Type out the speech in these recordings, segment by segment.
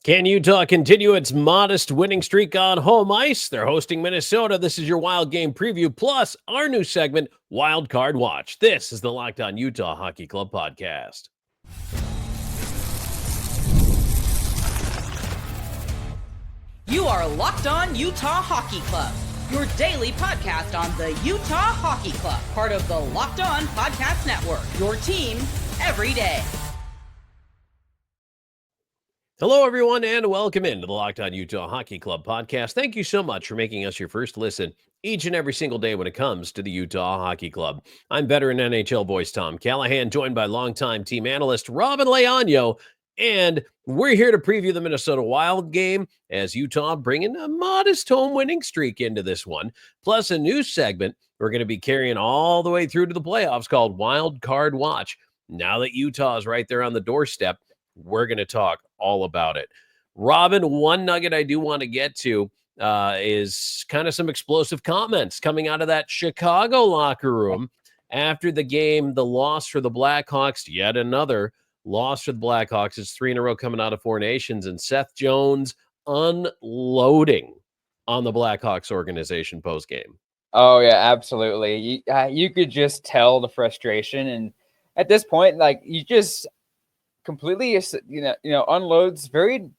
Can Utah continue its modest winning streak on home ice? They're hosting Minnesota. This is your Wild Game Preview, plus our new segment, Wild Card Watch. This is the Locked On Utah Hockey Club podcast. You are Locked On Utah Hockey Club, your daily podcast on the Utah Hockey Club, part of the Locked On Podcast Network, your team every day. Hello, everyone, and welcome into the Locked On Utah Hockey Club podcast. Thank you so much for making us your first listen each and every single day when it comes to the Utah Hockey Club. I'm veteran NHL voice Tom Callahan, joined by longtime team analyst Robin Leano, and we're here to preview the Minnesota Wild game as Utah bringing a modest home winning streak into this one, plus a new segment we're going to be carrying all the way through to the playoffs called Wild Card Watch. Now that Utah is right there on the doorstep, we're going to talk all about it. Robin, one nugget I do want to get to is kind of some explosive comments coming out of that Chicago locker room after the game, the loss for the Blackhawks, yet another loss for the Blackhawks. It's 3 in a row coming out of Four Nations, and Seth Jones unloading on the Blackhawks organization postgame. Oh, yeah, absolutely. You could just tell the frustration. And at this point, like, you just completely, unloads very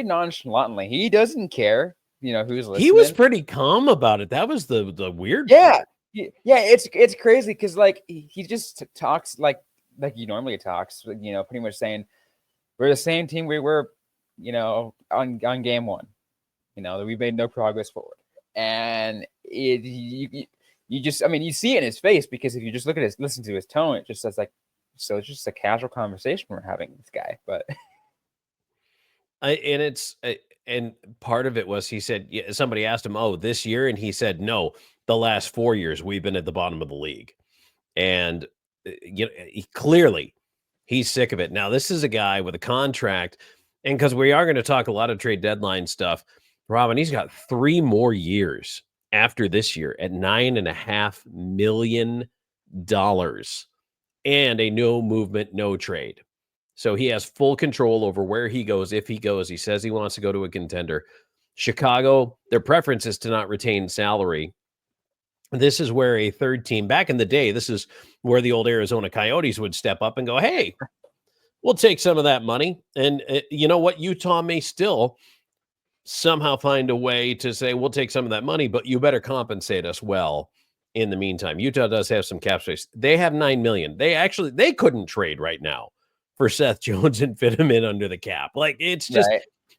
nonchalantly. He doesn't care, who's listening. He was pretty calm about it. That was the weird part. Yeah, it's crazy because he just talks like he normally talks. Pretty much saying we're the same team we were, on game one. That we made no progress forward, and you see it in his face, because if you just listen to his tone, it just says like. So it's just a casual conversation we're having with this guy, but and part of it was, he said, somebody asked him, "Oh, this year," and he said, "No, the last 4 years we've been at the bottom of the league," and clearly he's sick of it. Now, this is a guy with a contract, and because we are going to talk a lot of trade deadline stuff, Robin, he's got 3 more years after this year at $9.5 million. And a no movement, no trade. So he has full control over where he goes, if he goes. He says he wants to go to a contender. Chicago, their preference is to not retain salary. This is where a third team, back in the day, this is where the old Arizona Coyotes would step up and go, "Hey, we'll take some of that money." And you know what? Utah may still somehow find a way to say, "We'll take some of that money, but you better compensate us well." In the meantime, Utah does have some cap space. They have $9 million. They couldn't trade right now for Seth Jones and fit him in under the cap. Like, it's just,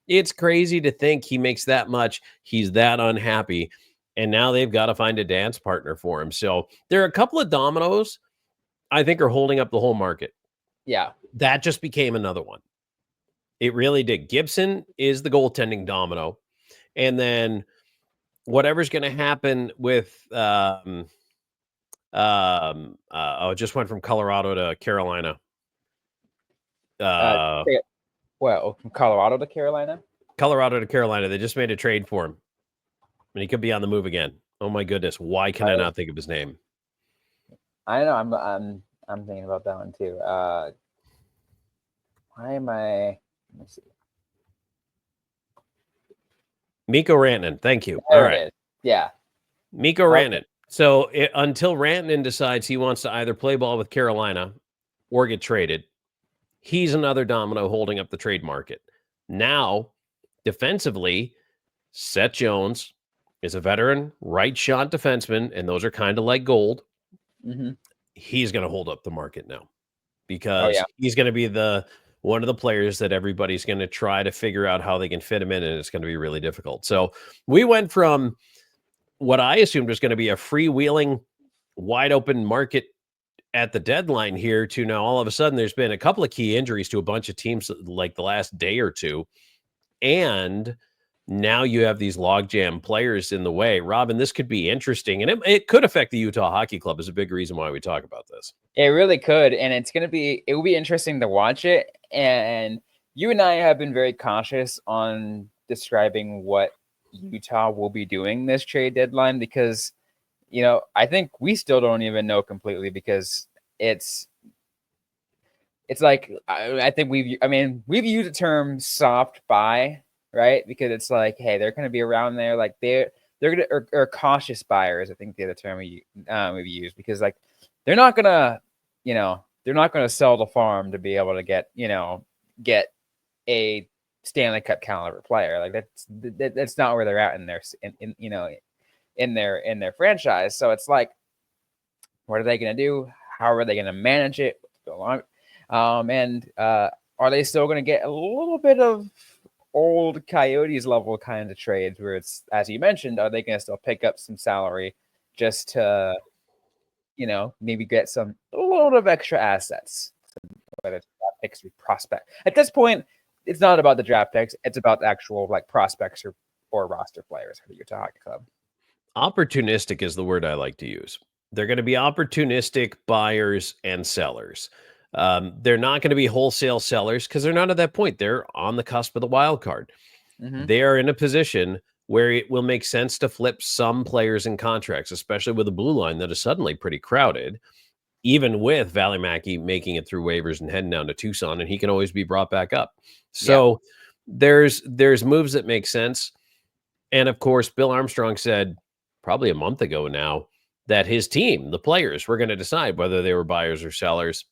It's crazy to think he makes that much. He's that unhappy. And now they've got to find a dance partner for him. So there are a couple of dominoes I think are holding up the whole market. Yeah. That just became another one. It really did. Gibson is the goaltending domino. And then whatever's going to happen with, it just went from Colorado to Carolina. From Colorado to Carolina? Colorado to Carolina. They just made a trade for him, and he could be on the move again. Oh my goodness! Why can I not think of his name? I know. I'm thinking about that one too. Why am I? Let me see. Mikko Rantanen. Thank you. There all right. Yeah. Mikko Rantanen. So until Rantanen decides he wants to either play ball with Carolina or get traded, he's another domino holding up the trade market. Now, defensively, Seth Jones is a veteran right shot defenseman, and those are kind of like gold. Mm-hmm. He's going to hold up the market now because he's going to be one of the players that everybody's going to try to figure out how they can fit him in, and it's going to be really difficult. So we went from what I assumed was going to be a freewheeling, wide open market at the deadline here to now all of a sudden there's been a couple of key injuries to a bunch of teams like the last day or two. And now you have these logjam players in the way. Robin, this could be interesting, and it could affect the Utah Hockey Club is a big reason why we talk about this. It really could, and it will be interesting to watch it. And you and I have been very cautious on describing what Utah will be doing this trade deadline because, I think we still don't even know completely because it's it's like I think we've used the term soft buy, right? Because it's like, hey, they're going to be around there, like they're gonna or cautious buyers. I think the other term we've used, because like they're not gonna sell the farm to be able to get a Stanley Cup caliber player. Like that's not where they're at in their franchise. So it's like, what are they going to do? How are they going to manage it? And are they still going to get a little bit of old Coyotes level kind of trades where it's, as you mentioned, are they going to still pick up some salary just to, maybe get a little bit of extra assets, whether it's draft picks or prospect. At this point, it's not about the draft picks; it's about the actual like prospects or roster players for the Utah Hockey Club. Opportunistic is the word I like to use. They're going to be opportunistic buyers and sellers. They're not going to be wholesale sellers because they're not at that point. They're on the cusp of the wild card. Mm-hmm. They are in a position where it will make sense to flip some players in contracts, especially with a blue line that is suddenly pretty crowded, even with Valimaki making it through waivers and heading down to Tucson, and he can always be brought back up. So there's moves that make sense. And of course, Bill Armstrong said probably a month ago now that his team, the players, were going to decide whether they were buyers or sellers.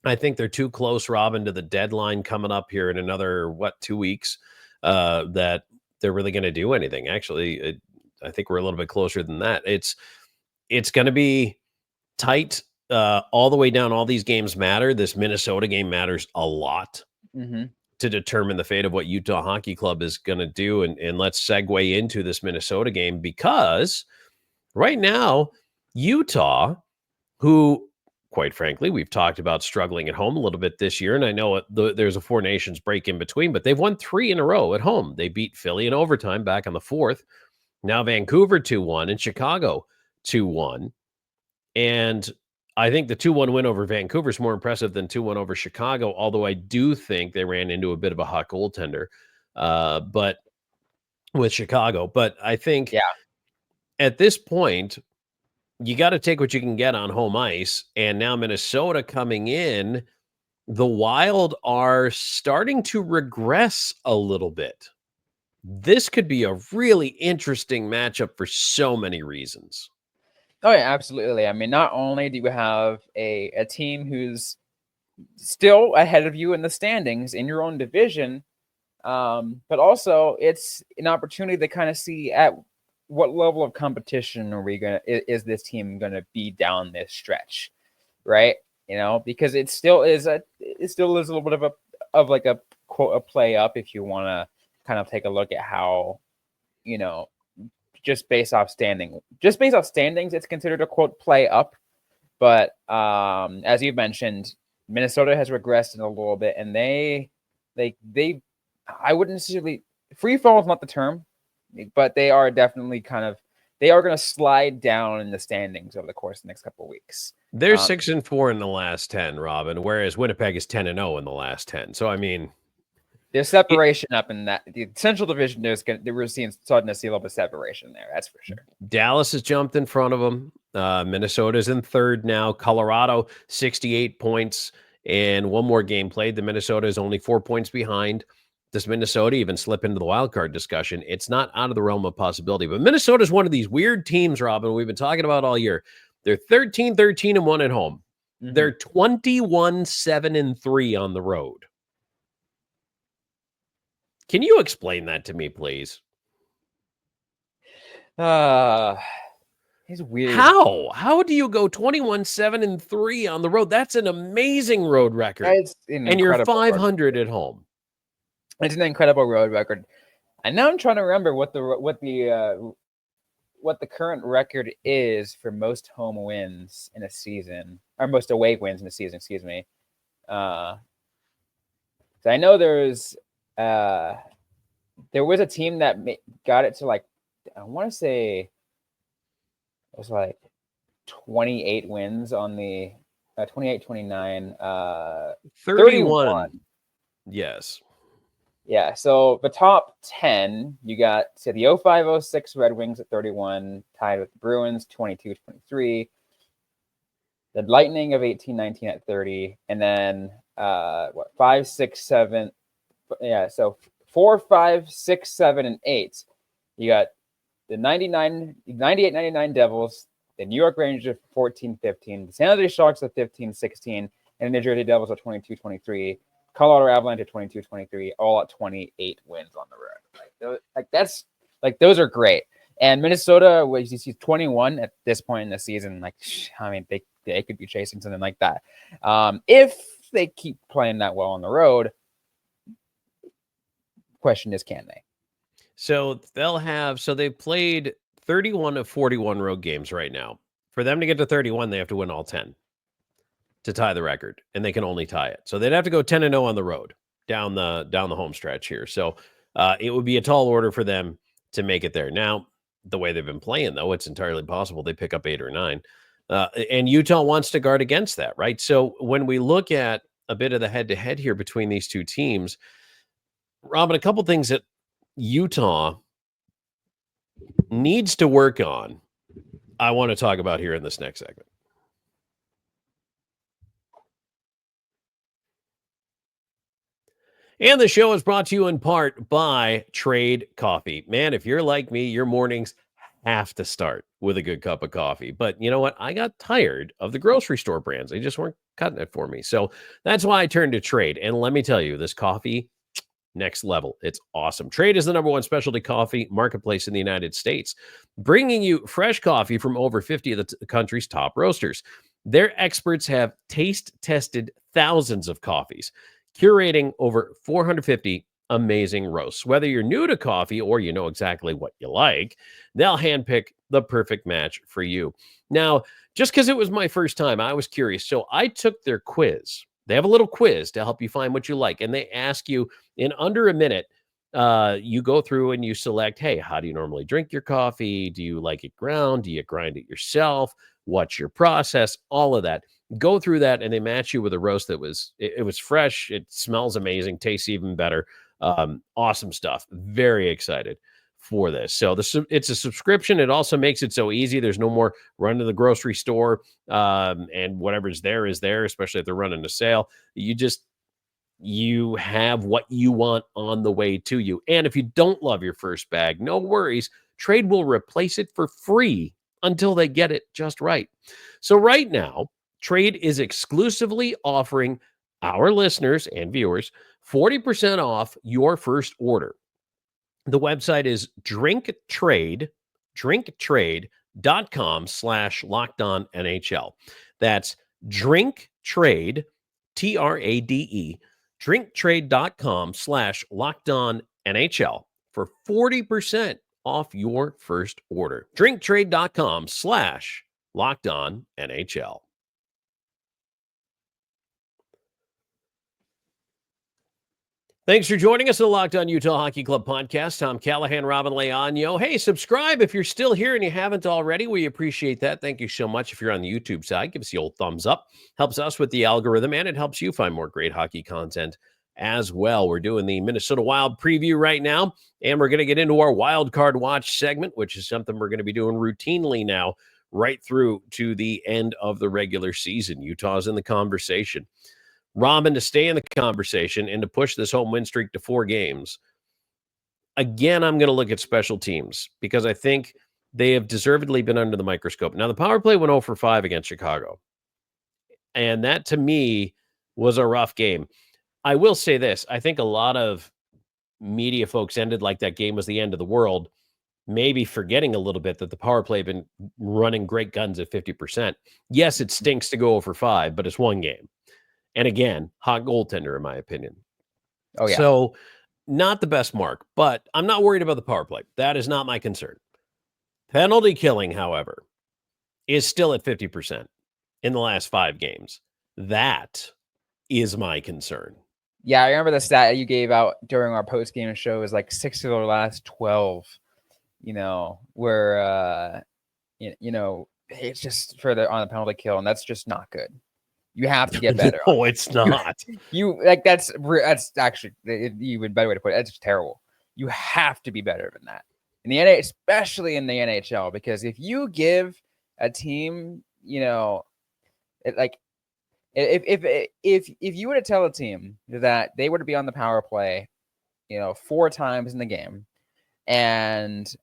I think they're too close, Robin, to the deadline coming up here in another, 2 weeks, that they're really going to do anything. Actually, I think we're a little bit closer than that. It's going to be tight all the way down. All these games matter. This Minnesota game matters a lot to determine the fate of what Utah Hockey Club is going to do. And let's segue into this Minnesota game, because right now, Utah, who, quite frankly, we've talked about struggling at home a little bit this year. And I know there's a Four Nations break in between, but they've won 3 in a row at home. They beat Philly in overtime back on the 4th. Now Vancouver 2-1 and Chicago 2-1. And I think the 2-1 win over Vancouver is more impressive than 2-1 over Chicago, although I do think they ran into a bit of a hot goaltender but with Chicago. But I think at this point, you got to take what you can get on home ice. And now Minnesota coming in, the Wild are starting to regress a little bit. This could be a really interesting matchup for so many reasons. Oh, yeah, absolutely. I mean, not only do you have a team who's still ahead of you in the standings in your own division, but also it's an opportunity to kind of see at what level of competition is this team gonna be down this stretch, right? Because it still is a little bit of like a quote a play up, if you want to kind of take a look at how, just based off standings, it's considered a quote play up. But as you've mentioned, Minnesota has regressed in a little bit, and they I wouldn't necessarily, free fall is not the term, but they are definitely they are going to slide down in the standings over the course of the next couple of weeks. They're 6-4 in the last 10, Robin, whereas Winnipeg is 10-0 in the last 10. So I mean, there's separation up in that the Central Division. We're starting to see a little bit of separation there. That's for sure. Dallas has jumped in front of them. Minnesota's in third now. Colorado 68 points and one more game played. The Minnesota is only 4 points behind. Does Minnesota even slip into the wild card discussion? It's not out of the realm of possibility. But Minnesota is one of these weird teams, Robin, we've been talking about all year. They're 13-13-1 at home. They're 21-7-3 on the road. Can you explain that to me, please? It's weird. How do you go 21-7-3 on the road? That's an amazing road record. And you're 500 at home. It's an incredible road record. And now I'm trying to remember what the current record is for most home wins in a season, or most away wins in a season. Excuse me. So I know there was a team that got it to like, I want to say it was like 28 wins on the 28, 29, 31. Yes. Yeah. So the top 10, you got the 05-06 Red Wings at 31, tied with the Bruins 22-23. The Lightning of 18-19 at 30, and then what 5, 6, 7. Yeah, so 4, 5, 6, 7, and 8. You got the 98, 99 Devils, the New York Rangers 14, 15, the San Jose Sharks at 15, 16, and the New Jersey Devils at 22, 23. Colorado Avalanche at 22, 23, all at 28 wins on the road. Those are great. And Minnesota, which you see 21 at this point in the season, they could be chasing something like that. If they keep playing that well on the road, question is, can they? So they've played 31 of 41 road games right now. For them to get to 31, they have to win all 10 to tie the record, and they can only tie it. So they'd have to go 10-0 on the road down the home stretch here. So it would be a tall order for them to make it there. Now, the way they've been playing, though, it's entirely possible they pick up 8 or 9. And Utah wants to guard against that, right? So when we look at a bit of the head-to-head here between these two teams, Robin, a couple things that Utah needs to work on, I want to talk about here in this next segment. And the show is brought to you in part by Trade Coffee. Man, if you're like me, your mornings have to start with a good cup of coffee. But you know what? I got tired of the grocery store brands. They just weren't cutting it for me. So that's why I turned to Trade. And let me tell you, this coffee, next level. It's awesome. Trade is the #1 specialty coffee marketplace in the United States, bringing you fresh coffee from over 50 of the country's top roasters. Their experts have taste tested thousands of coffees, curating over 450 amazing roasts. Whether you're new to coffee or you know exactly what you like, they'll handpick the perfect match for you. Now, just because it was my first time, I was curious. So I took their quiz. They have a little quiz to help you find what you like. And they ask you in under a minute, you go through and you select, hey, how do you normally drink your coffee? Do you like it ground? Do you grind it yourself? What's your process? All of that. Go through that, and they match you with a roast that was fresh. It smells amazing, tastes even better. Awesome stuff. Very excited for this. So it's a subscription. It also makes it so easy. There's no more run to the grocery store, and whatever's there is there, especially if they're running a sale. You have what you want on the way to you. And if you don't love your first bag, no worries. Trade will replace it for free until they get it just right. So right now, Trade is exclusively offering our listeners and viewers 40% off your first order. The website is drinktrade.com/LockedOnNHL. That's drinktrade, TRADE, drinktrade.com/LockedOnNHL for 40% off your first order. drinktrade.com/LockedOnNHL. Thanks for joining us on the Locked On Utah Hockey Club podcast. Tom Callahan, Robin Leano. Hey, subscribe if you're still here and you haven't already. We appreciate that. Thank you so much. If you're on the YouTube side, give us the old thumbs up. Helps us with the algorithm, and it helps you find more great hockey content as well. We're doing the Minnesota Wild preview right now, and we're going to get into our Wild Card Watch segment, which is something we're going to be doing routinely now right through to the end of the regular season. Utah's in the conversation. Robin, to stay in the conversation and to push this home win streak to 4 games, again, I'm going to look at special teams because I think they have deservedly been under the microscope. Now, the power play went 0 for 5 against Chicago, and that, to me, was a rough game. I will say this. I think a lot of media folks ended like that game was the end of the world, maybe forgetting a little bit that the power play had been running great guns at 50%. Yes, it stinks to go 0 for 5, but it's one game. And again, hot goaltender, in my opinion. Oh, yeah. So not the best mark, but I'm not worried about the power play. That is not my concern. Penalty killing, however, is still at 50% in the last 5 games. That is my concern. Yeah, I remember the stat you gave out during our post-game show is like 6 of the last 12, where, it's just further on the penalty kill, and that's just not good. You have to get better. No, it's not. That's actually even better way to put it. That's terrible. You have to be better than that in the NHL, especially in the NHL, because if you give a team, If you were to tell a team that they were to be on the power play, 4 times in the game, and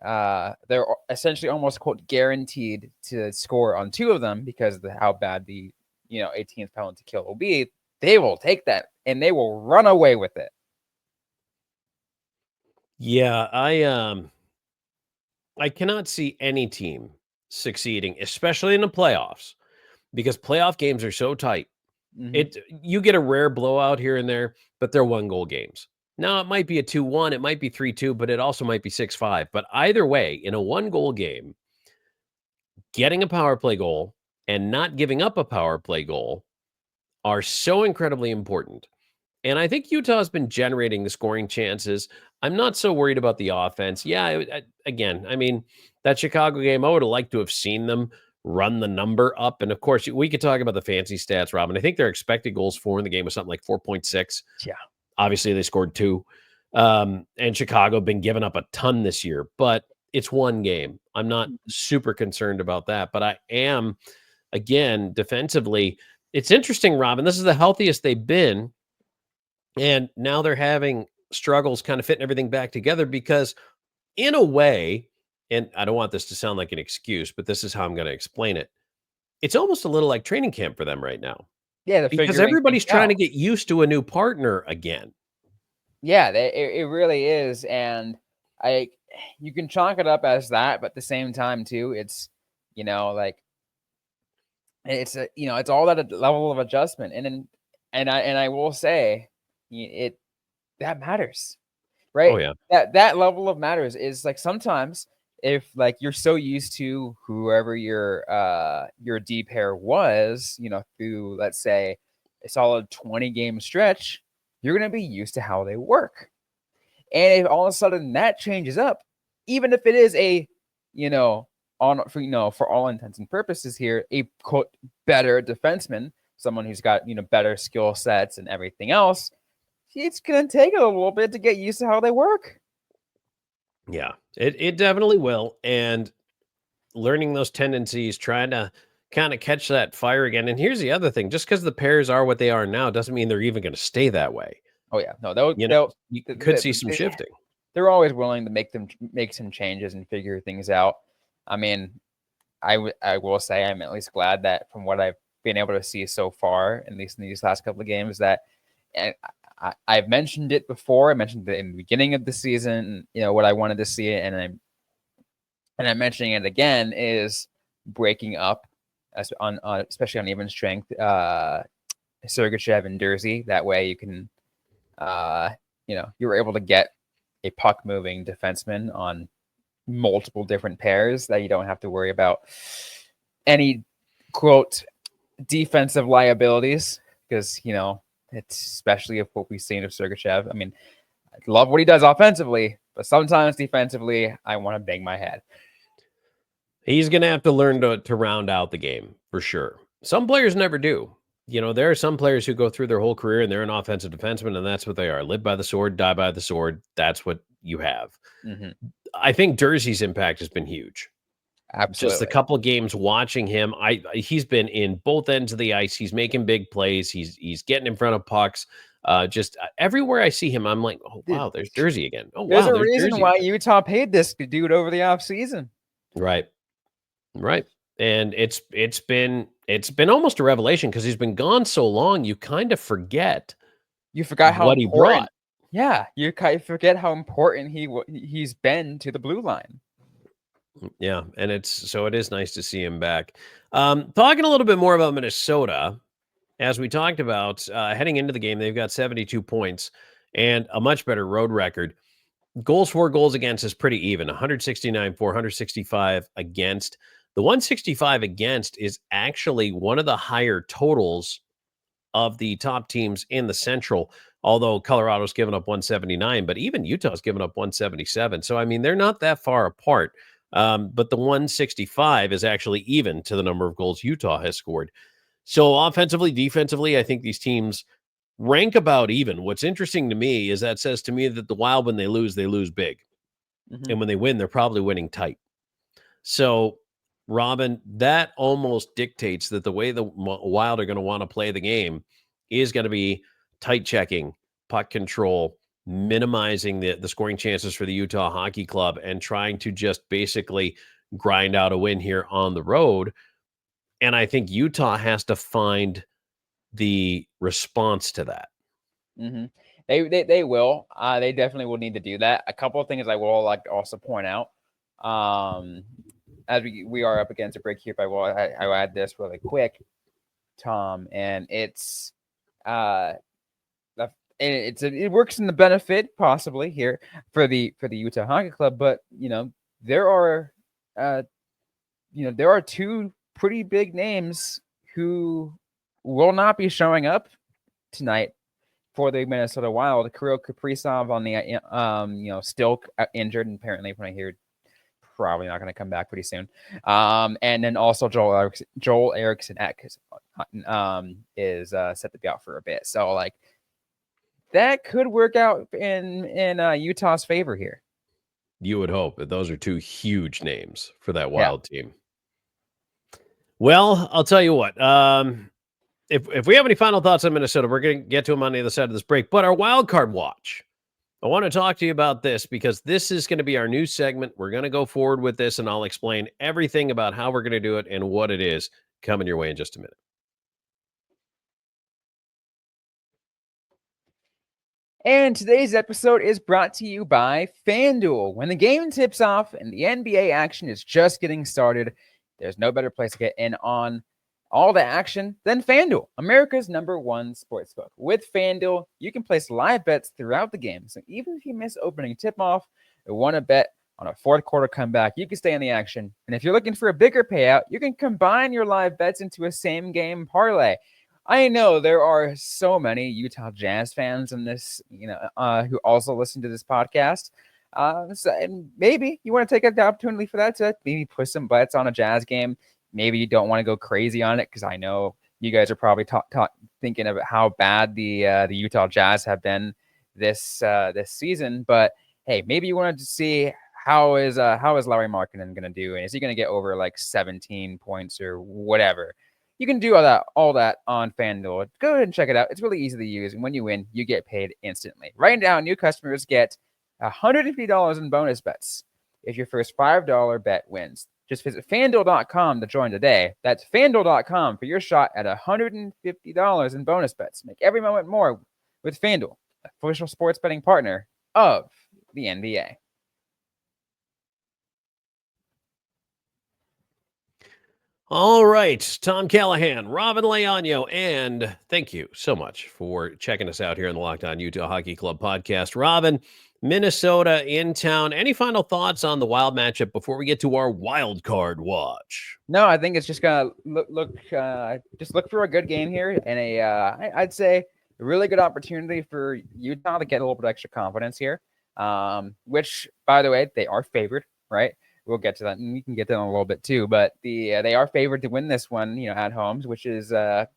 they're essentially almost quote guaranteed to score on 2 of them because of how bad the 18th penalty kill will be, they will take that and they will run away with it. Yeah, I cannot see any team succeeding, especially in the playoffs, because playoff games are so tight. You get a rare blowout here and there, but they're 1-goal games. Now it might be a 2-1, it might be 3-2, but it also might be 6-5. But either way, in a 1-goal game, getting a power play goal and not giving up a power play goal are so incredibly important. And I think Utah has been generating the scoring chances. I'm not so worried about the offense. Yeah, again, I mean, that Chicago game, I would have liked to have seen them run the number up. And of course, we could talk about the fancy stats, Robin. I think their expected goals for in the game was something like 4.6. Yeah. Obviously, they scored 2. And Chicago been giving up a ton this year, but it's 1 game. I'm not super concerned about that, but I am, again, defensively. It's interesting, Robin. This is the healthiest they've been. And now they're having struggles kind of fitting everything back together because, in a way, and I don't want this to sound like an excuse, but this is how I'm going to explain it. It's almost a little like training camp for them right now. Yeah, because everybody's trying to get used to a new partner again. Yeah, it really is. And you can chalk it up as that, but at the same time, too, it's, like, it's it's all that level of adjustment. And I will say, that matters, right? Oh, yeah. That level of matters is like sometimes if like you're so used to whoever your D pair was, through let's say a solid 20 game stretch, you're gonna be used to how they work. And if all of a sudden that changes up, even if it is a, for all intents and purposes here, a quote better defenseman, someone who's got better skill sets and everything else, it's going to take a little bit to get used to how they work. Yeah, it definitely will. And learning those tendencies, trying to kind of catch that fire again. And here's the other thing, just because the pairs are what they are now doesn't mean they're even going to stay that way. Oh, yeah. No, you could see some shifting. They're always willing to make some changes and figure things out. I mean, I will say I'm at least glad that from what I've been able to see so far, at least in these last couple of games, that and I've mentioned it before. I mentioned it in the beginning of the season, what I wanted to see, and I'm mentioning it again, is breaking up especially on even strength, Sergachev and Durzi. That way you can, you're able to get a puck moving defenseman on multiple different pairs that you don't have to worry about any quote defensive liabilities because, it's especially if what we've seen of Sergachev. I mean, I love what he does offensively, but sometimes defensively, I want to bang my head. He's going to have to learn to round out the game for sure. Some players never do. There are some players who go through their whole career and they're an offensive defenseman, and that's what they are. Live by the sword, die by the sword. That's what you have. Mm-hmm. I think Durzi's impact has been huge. Absolutely. Just a couple of games watching him, he's been in both ends of the ice. He's making big plays. He's getting in front of pucks. Just everywhere I see him, I'm like, oh wow, there's Durzi again. Oh there's wow, there's a reason why Utah paid this dude over the offseason. Right. And it's been almost a revelation because he's been gone so long. You kind of forget. You forgot how what he brought. Yeah, you kind of forget how important he's been to the blue line. Yeah, and it is nice to see him back. Talking a little bit more about Minnesota, as we talked about, heading into the game, they've got 72 points and a much better road record. Goals for, goals against is pretty even, 169 for, 165 against. The 165 against is actually one of the higher totals of the top teams in the Central, although Colorado's given up 179, but even Utah's given up 177. So, I mean, they're not that far apart. But the 165 is actually even to the number of goals Utah has scored. So offensively, defensively, I think these teams rank about even. What's interesting to me is that says to me that the Wild, when they lose big. Mm-hmm. And when they win, they're probably winning tight. So Robin, that almost dictates that the way the Wild are going to want to play the game is going to be tight checking, puck control, minimizing the scoring chances for the Utah Hockey Club, and trying to just basically grind out a win here on the road. And I think Utah has to find the response to that. Mm-hmm. They will. They definitely will need to do that. A couple of things I will like to also point out. As we are up against a break here, but I'll add this really quick, Tom, and it's it works in the benefit possibly here for the Utah Hockey Club, but there are two pretty big names who will not be showing up tonight for the Minnesota Wild. Kiril Kaprizov on the still injured, and apparently when I hear probably not going to come back pretty soon. And then also Joel Eriksson-Ek is set to be out for a bit. So like that could work out in Utah's favor here. You would hope that those are two huge names for that Wild team. Well, I'll tell you what. If we have any final thoughts on Minnesota, we're going to get to them on the other side of this break. But our wild card watch, I want to talk to you about this because this is going to be our new segment. We're going to go forward with this, and I'll explain everything about how we're going to do it and what it is coming your way in just a minute. And today's episode is brought to you by FanDuel. When the game tips off and the NBA action is just getting started, there's no better place to get in on all the action than FanDuel, America's #1 sportsbook. With FanDuel, you can place live bets throughout the game. So even if you miss opening tip-off or want to bet on a fourth quarter comeback, you can stay in the action. And if you're looking for a bigger payout, you can combine your live bets into a same-game parlay. I know there are so many Utah Jazz fans in this, who also listen to this podcast. And maybe you want to take the opportunity for that to maybe put some bets on a Jazz game. Maybe you don't want to go crazy on it because I know you guys are probably thinking of how bad the Utah Jazz have been this season. But hey, maybe you wanted to see how is Lauri Markkanen going to do, and is he going to get over like 17 points or whatever? You can do all that on FanDuel. Go ahead and check it out. It's really easy to use, and when you win, you get paid instantly. Right now, new customers get $150 in bonus bets if your first $5 bet wins. Just visit FanDuel.com to join today. That's FanDuel.com for your shot at $150 in bonus bets. Make every moment more with FanDuel, official sports betting partner of the NBA. All right, Tom Callahan, Robin Leano, and thank you so much for checking us out here on the Locked On Utah Hockey Club podcast. Robin, Minnesota in town. Any final thoughts on the Wild matchup before we get to our wild card watch? No, I think it's just gonna look for a good game here and I'd say a really good opportunity for Utah to get a little bit of extra confidence here. Which, by the way, they are favored, right? We'll get to that, and we can get to that in a little bit too. But they are favored to win this one, at home, which is a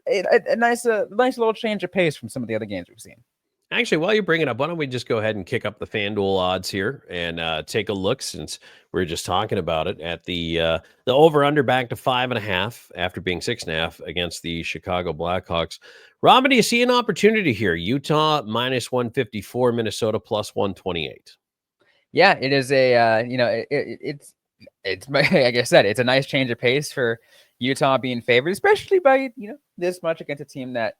nice little change of pace from some of the other games we've seen. Actually, while you bring it up, why don't we just go ahead and kick up the FanDuel odds here and take a look, since we were just talking about it, at the over-under back to 5.5 after being 6.5 against the Chicago Blackhawks. Robin, do you see an opportunity here? Utah -154, Minnesota +128. Yeah, it is it's like I said, it's a nice change of pace for Utah being favored, especially by this much against a team that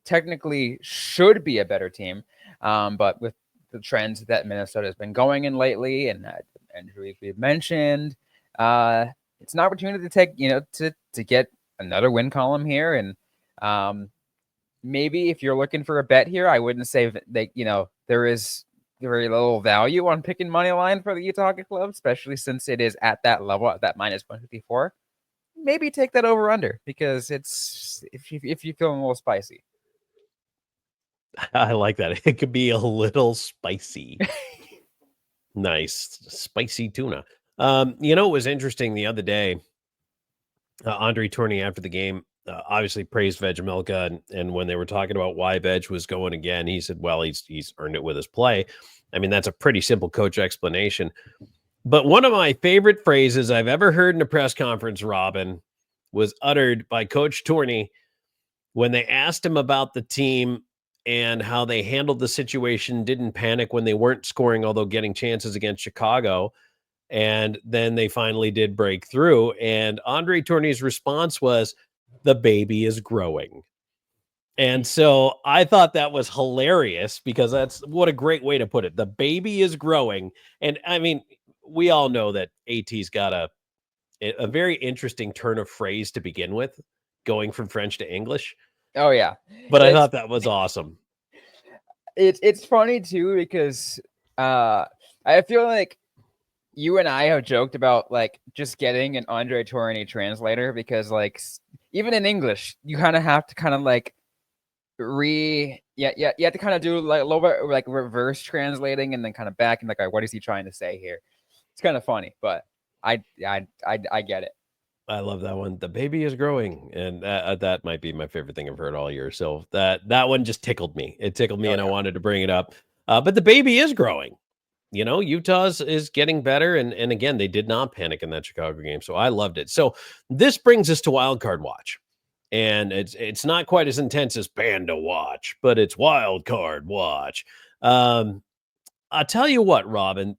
technically should be a better team, but with the trends that Minnesota has been going in lately, and we've mentioned, it's an opportunity to take to get another win column here, and maybe if you're looking for a bet here, I wouldn't say that there is very little value on picking money line for the Utah Hockey Club, especially since it is at that level, at that -154. Maybe take that over under, because it's if you're feeling a little spicy. I like that. It could be a little spicy. Nice. Spicy tuna. It was interesting the other day. Andre Tournier, after the game, obviously praised Vejmelka, and when they were talking about why Veg was going again, he said, well, he's earned it with his play. I mean, that's a pretty simple coach explanation. But one of my favorite phrases I've ever heard in a press conference, Robin, was uttered by Coach Tourney when they asked him about the team and how they handled the situation, didn't panic when they weren't scoring, although getting chances against Chicago. And then they finally did break through. And Andre Tourney's response was, the baby is growing. And so I thought that was hilarious because that's what a great way to put it. The baby is growing. And I mean, we all know that AT's got a very interesting turn of phrase to begin with, going from French to English. Oh yeah, But I thought that was awesome. It's funny too because I feel like you and I have joked about like just getting an Andre Tourney translator because like even in English you kind of have to kind of like you have to kind of do like a little bit like reverse translating and then kind of back and like what is he trying to say here? It's kind of funny, but I get it. I love that one. The baby is growing, and that might be my favorite thing I've heard all year. So that one just tickled me. It tickled me, and I wanted to bring it up. But the baby is growing. You know, Utah's is getting better, and again, they did not panic in that Chicago game, so I loved it. So this brings us to Wild Card Watch, and it's not quite as intense as Panda Watch, but it's Wild Card Watch. I'll tell you what, Robin.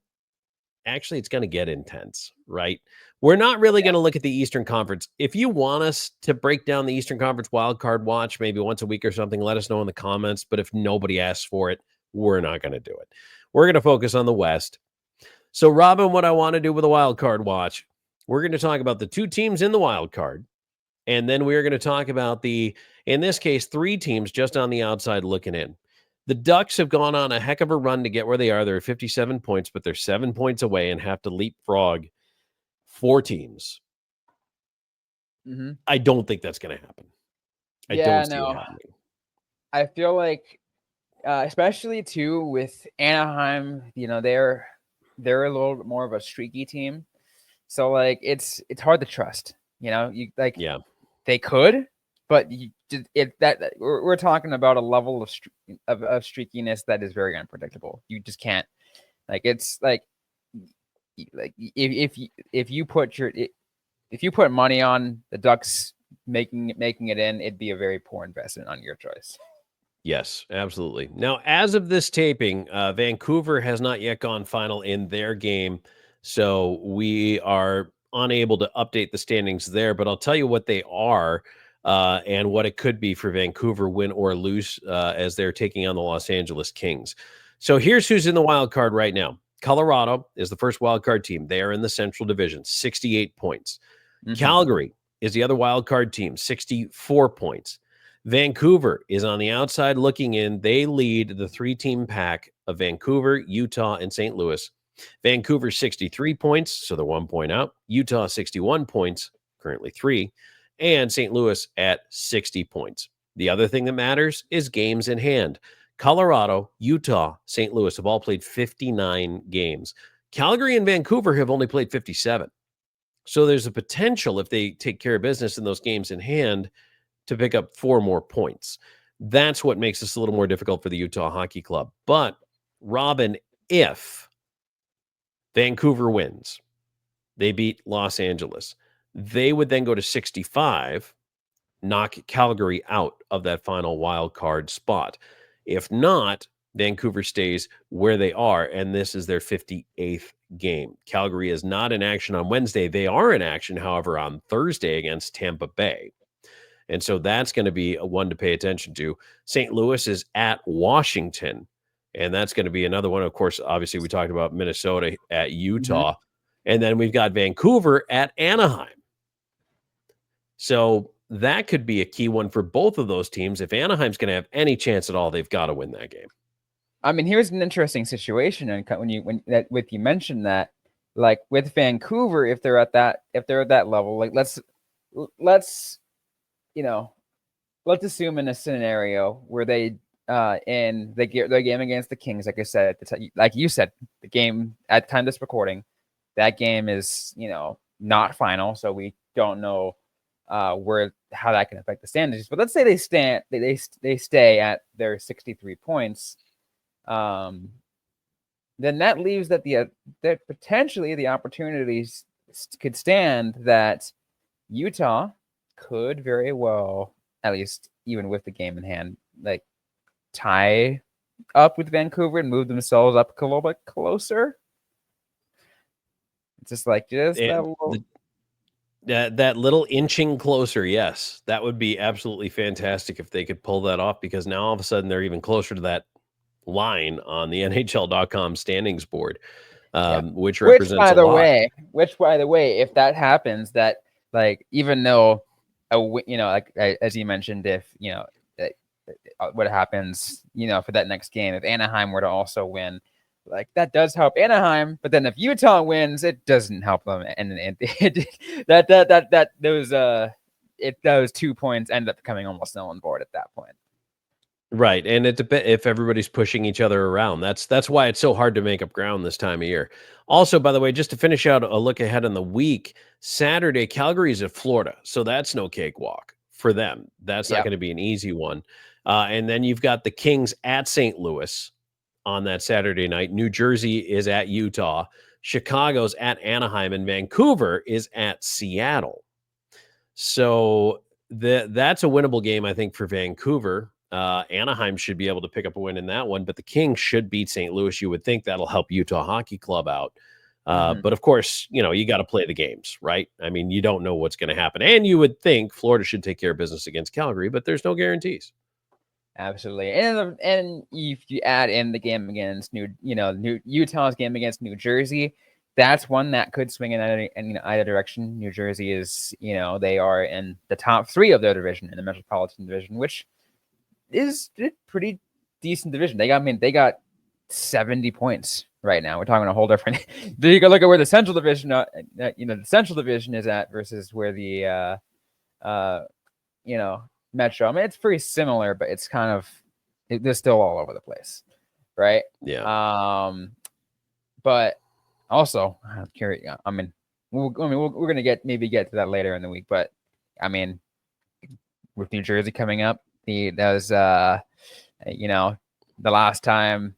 Actually, it's going to get intense, right? We're not really going to look at the Eastern Conference. If you want us to break down the Eastern Conference Wild Card Watch, maybe once a week or something, let us know in the comments. But if nobody asks for it, we're not going to do it. We're going to focus on the West. So, Robin, what I want to do with the Wild Card Watch, we're going to talk about the two teams in the Wild Card. And then we're going to talk about in this case, three teams just on the outside looking in. The Ducks have gone on a heck of a run to get where they are. They're at 57 points, but they're 7 points away and have to leapfrog 4 teams. Mm-hmm. I don't think that's going to happen. I don't see it happening. I feel like, especially too with Anaheim, you know, they're a little bit more of a streaky team, so like it's hard to trust. You know, they could, but we're talking about a level of streakiness that is very unpredictable. You just can't, like, it's like if you put money on the Ducks making it in, it'd be a very poor investment on your choice. Yes, absolutely. Now, as of this taping, Vancouver has not yet gone final in their game, so we are unable to update the standings there, but I'll tell you what they are and what it could be for Vancouver, win or lose, as they're taking on the Los Angeles Kings. So here's who's in the wild card right now. Colorado is the first wild card team. They are in the Central Division, 68 points. Mm-hmm. Calgary is the other wild card team, 64 points. Vancouver is on the outside looking in. They lead the 3-team pack of Vancouver, Utah, and St. Louis. Vancouver 63 points, so they're 1 point out. Utah 61 points, currently 3, and St. Louis at 60 points. The other thing that matters is games in hand. Colorado, Utah, St. Louis have all played 59 games. Calgary and Vancouver have only played 57. So there's a potential, if they take care of business in those games in hand, to pick up 4 more points. That's what makes this a little more difficult for the Utah Hockey Club. But, Robin, if Vancouver wins, they beat Los Angeles, they would then go to 65, knock Calgary out of that final wild card spot. If not, Vancouver stays where they are, and this is their 58th game. Calgary is not in action on Wednesday. They are in action, however, on Thursday against Tampa Bay. And so that's going to be a one to pay attention to. St. Louis is at Washington, and that's going to be another one. Of course, obviously, we talked about Minnesota at Utah, and then we've got Vancouver at Anaheim. So that could be a key one for both of those teams. If Anaheim's going to have any chance at all, they've got to win that game. I mean, here's an interesting situation, and when you mentioned that, like with Vancouver, if they're at that level, like let's assume in a scenario where they in their game against the Kings, like I said, like you said, the game at the time of this recording, that game is not final, so we don't know how that can affect the standings. But let's say they stay at their 63 points. then that leaves that that potentially the opportunities could stand that Utah could very well, at least even with the game in hand, like tie up with Vancouver and move themselves up a little bit closer. It's just like that little. That little inching closer, yes, that would be absolutely fantastic if they could pull that off, because now all of a sudden they're even closer to that line on the NHL.com standings board, which represents a lot. Which, by the way, if that happens, that like even though, like as you mentioned, if what happens, for that next game, if Anaheim were to also win, like that does help Anaheim, but then if Utah wins, it doesn't help them, and those 2 points end up becoming almost null and void at that point. Right, and it depends if everybody's pushing each other around. That's why it's so hard to make up ground this time of year. Also, by the way, just to finish out a look ahead on the week, Saturday, Calgary's at Florida, so that's no cakewalk for them. That's not going to be an easy one. And then you've got the Kings at St. Louis on that Saturday night. New Jersey is at Utah. Chicago's at Anaheim, and Vancouver is at Seattle. So that's a winnable game, I think, for Vancouver. Anaheim should be able to pick up a win in that one, but the Kings should beat St. Louis. You would think that'll help Utah Hockey Club out. But of course, you got to play the games, right? I mean, you don't know what's going to happen. And you would think Florida should take care of business against Calgary, but there's no guarantees. Absolutely. And if you add in the game against Utah's game against New Jersey, that's one that could swing in either direction. New Jersey is, they are in the top 3 of their division, in the Metropolitan Division, which is a pretty decent division. They got 70 points right now. We're talking a whole different. You can look at where the Central Division, the Central Division is at versus where the, Metro. I mean, it's pretty similar, but it's kind of they're still all over the place, right? Yeah. But also, I'm curious. I mean, we're gonna get to that later in the week, but I mean, with New Jersey coming up, the last time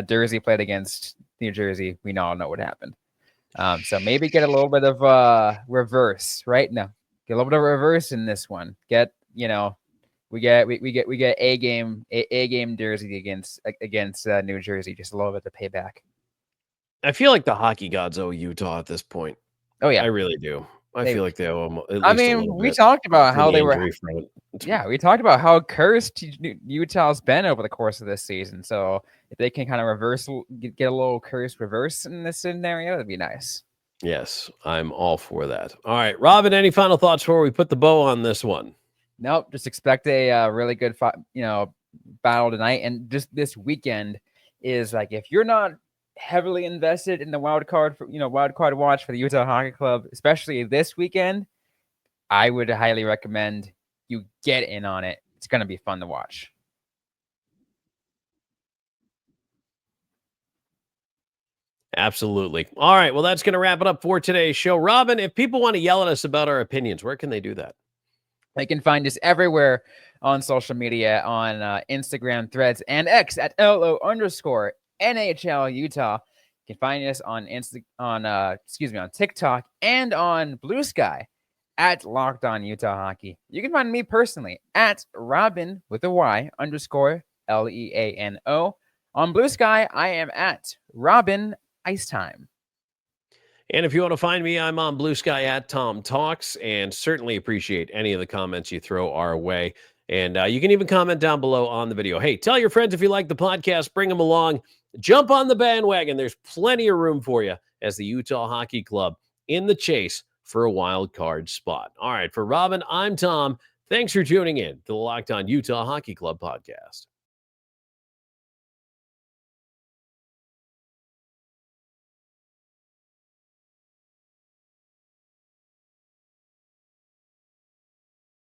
Jersey played against New Jersey, we all know what happened. So maybe get a little bit of reverse right now. Get a little bit of reverse in this one. We get a game Jersey against New Jersey, just a little bit to pay back. I feel like the hockey gods owe Utah at this point. Oh yeah, I really do. I feel like they owe them. At least I mean, we talked about how they were. Yeah, we talked about how cursed Utah's been over the course of this season. So if they can kind of get a little curse reverse in this scenario, that'd be nice. Yes, I'm all for that. All right, Robin, any final thoughts before we put the bow on this one? Nope, just expect a really good battle tonight, and just this weekend is like, if you're not heavily invested in the wild card watch for the Utah Hockey Club, especially this weekend, I would highly recommend you get in on it. It's going to be fun to watch. Absolutely. All right. Well, that's going to wrap it up for today's show. Robin, if people want to yell at us about our opinions, where can they do that? They can find us everywhere on social media, on Instagram, Threads, and X at LO_NHL Utah. You can find us on on TikTok and on Blue Sky at Locked On Utah Hockey. You can find me personally at Robin with a Y _Leano. On Blue Sky, I am at Robin Ice Time. And if you want to find me, I'm on Blue Sky at Tom Talks, and certainly appreciate any of the comments you throw our way. And you can even comment down below on the video. Hey, tell your friends if you like the podcast, bring them along, jump on the bandwagon. There's plenty of room for you as the Utah Hockey Club in the chase for a wild card spot. All right, for Robin, I'm Tom. Thanks for tuning in to the Locked On Utah Hockey Club podcast.